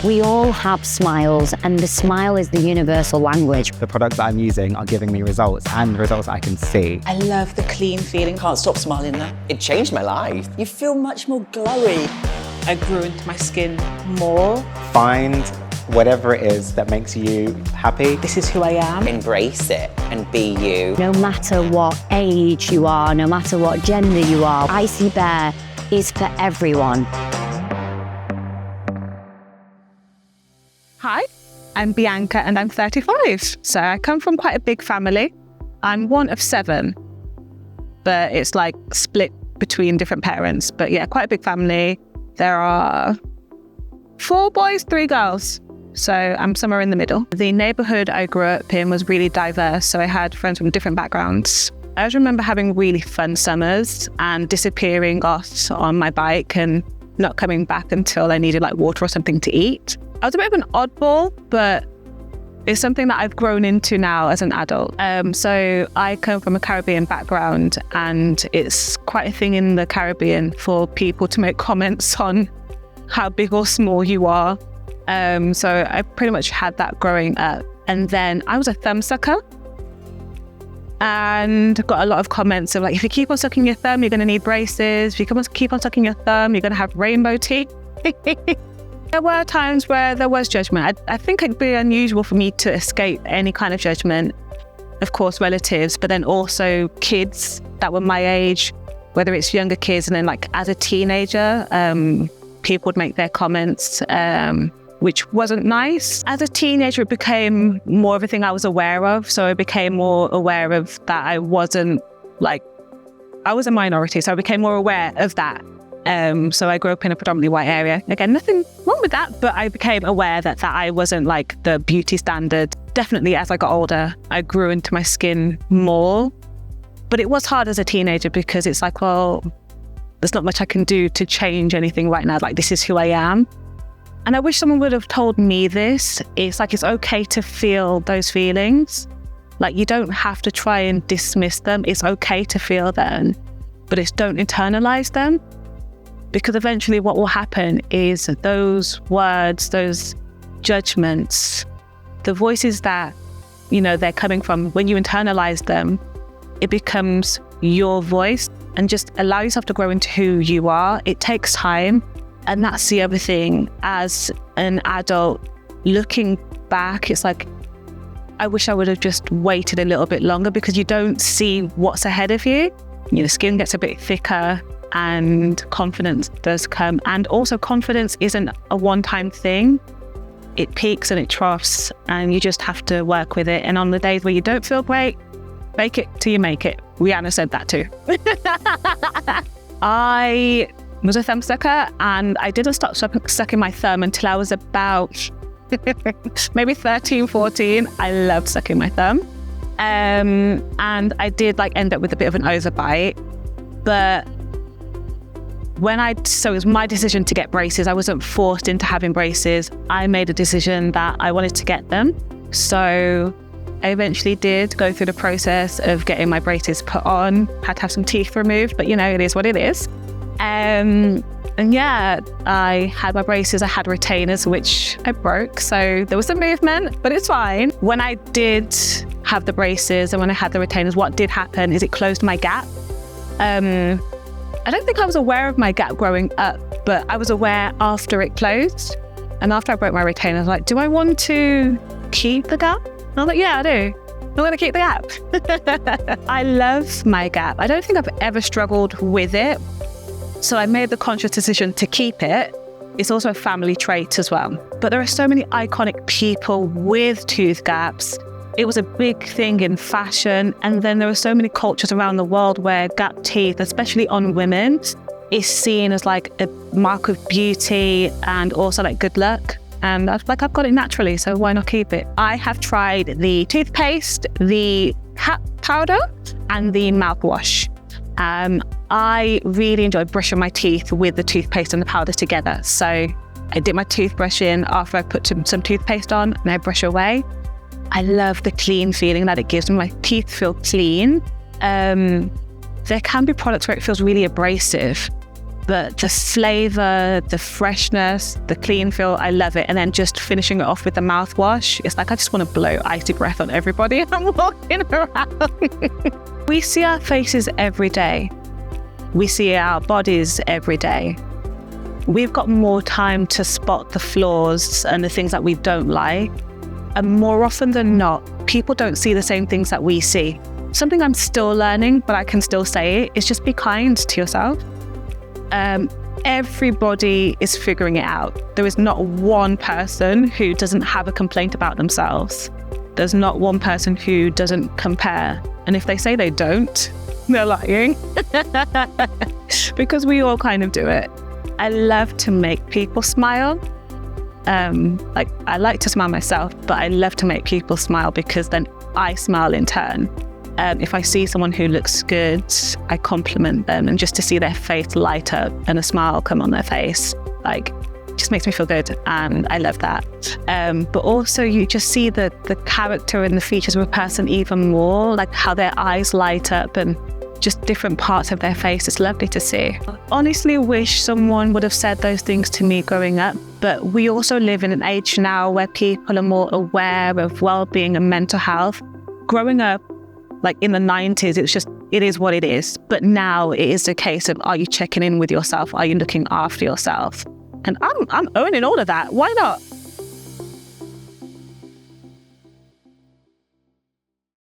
We all have smiles, and the smile is the universal language. The products that I'm using are giving me results, and results I can see. I love the clean feeling. Can't stop smiling now. It changed my life. You feel much more glowy. I grew into my skin more. Find whatever it is that makes you happy. This is who I am. Embrace it and be you. No matter what age you are, no matter what gender you are, Icy Bear is for everyone. Hi, I'm Bianca and I'm 35. So I come from quite a big family. I'm one of 7, but it's like split between different parents. But yeah, quite a big family. There are 4 boys, 3 girls. So I'm somewhere in the middle. The neighborhood I grew up in was really diverse. So I had friends from different backgrounds. I just remember having really fun summers and disappearing off on my bike and not coming back until I needed like water or something to eat. I was a bit of an oddball, but it's something that I've grown into now as an adult. So I come from a Caribbean background, and it's quite a thing in the Caribbean for people to make comments on how big or small you are. So I pretty much had that growing up. And then I was a thumb sucker and got a lot of comments of like, if you keep on sucking your thumb, you're going to need braces. If you keep on sucking your thumb, you're going to have rainbow teeth. There were times where there was judgment. I think it'd be unusual for me to escape any kind of judgment. Of course, relatives, but then also kids that were my age, whether it's younger kids, and then like as a teenager, people would make their comments, which wasn't nice. As a teenager, it became more of a thing I was aware of. So I became more aware of that I was a minority. So I became more aware of that. So I grew up in a predominantly white area. Again, nothing wrong with that, but I became aware that I wasn't like the beauty standard. Definitely as I got older, I grew into my skin more. But it was hard as a teenager because it's like, well, there's not much I can do to change anything right now. Like, this is who I am. And I wish someone would have told me this. It's like, it's okay to feel those feelings. Like, you don't have to try and dismiss them. It's okay to feel them, but don't internalize them. Because eventually what will happen is those words, those judgments, the voices that, they're coming from, when you internalize them, it becomes your voice. And just allow yourself to grow into who you are. It takes time. And that's the other thing. As an adult, looking back, it's like, I wish I would have just waited a little bit longer, because you don't see what's ahead of you. Your skin gets a bit thicker and confidence does come. And also, confidence isn't a one-time thing. It peaks and it troughs, and you just have to work with it. And on the days where you don't feel great, fake it till you make it. Rihanna said that too. I was a thumb sucker, and I didn't stop sucking my thumb until I was about maybe 13, 14. I loved sucking my thumb. And I did end up with a bit of an overbite. But so it was my decision to get braces. I wasn't forced into having braces. I made a decision that I wanted to get them. So I eventually did go through the process of getting my braces put on. Had to have some teeth removed, but it is what it is. And yeah, I had my braces. I had retainers, which I broke. So there was some movement, but it's fine. When I did have the braces and when I had the retainers, what did happen is it closed my gap. I don't think I was aware of my gap growing up, but I was aware after it closed. And after I broke my retainer, I was like, do I want to keep the gap? And I was like, yeah, I do. I'm going to keep the gap. I love my gap. I don't think I've ever struggled with it. So I made the conscious decision to keep it. It's also a family trait as well. But there are so many iconic people with tooth gaps. It was a big thing in fashion. And then there are so many cultures around the world where gap teeth, especially on women, is seen as like a mark of beauty and also like good luck. And I've got it naturally, so why not keep it? I have tried the toothpaste, the hat powder, and the mouthwash. I really enjoy brushing my teeth with the toothpaste and the powder together. So I dip my toothbrush in after I put some toothpaste on, and I brush away. I love the clean feeling that it gives me. My teeth feel clean. There can be products where it feels really abrasive. But the flavor, the freshness, the clean feel, I love it. And then just finishing it off with the mouthwash, it's like I just want to blow icy breath on everybody and I'm walking around. We see our faces every day. We see our bodies every day. We've got more time to spot the flaws and the things that we don't like. And more often than not, people don't see the same things that we see. Something I'm still learning, but I can still say it, is just be kind to yourself. Everybody is figuring it out. There is not one person who doesn't have a complaint about themselves. There's not one person who doesn't compare. And if they say they don't, they're lying. Because we all kind of do it. I love to make people smile. I like to smile myself, but I love to make people smile because then I smile in turn. If I see someone who looks good, I compliment them, and just to see their face light up and a smile come on their face, just makes me feel good, and I love that. But also you just see the character and the features of a person even more, like how their eyes light up and just different parts of their face. It's lovely to see. Honestly, wish someone would have said those things to me growing up, but we also live in an age now where people are more aware of well-being and mental health. Growing up, like in the 90s, it is what it is. But now it is a case of, are you checking in with yourself? Are you looking after yourself? And I'm owning all of that. Why not?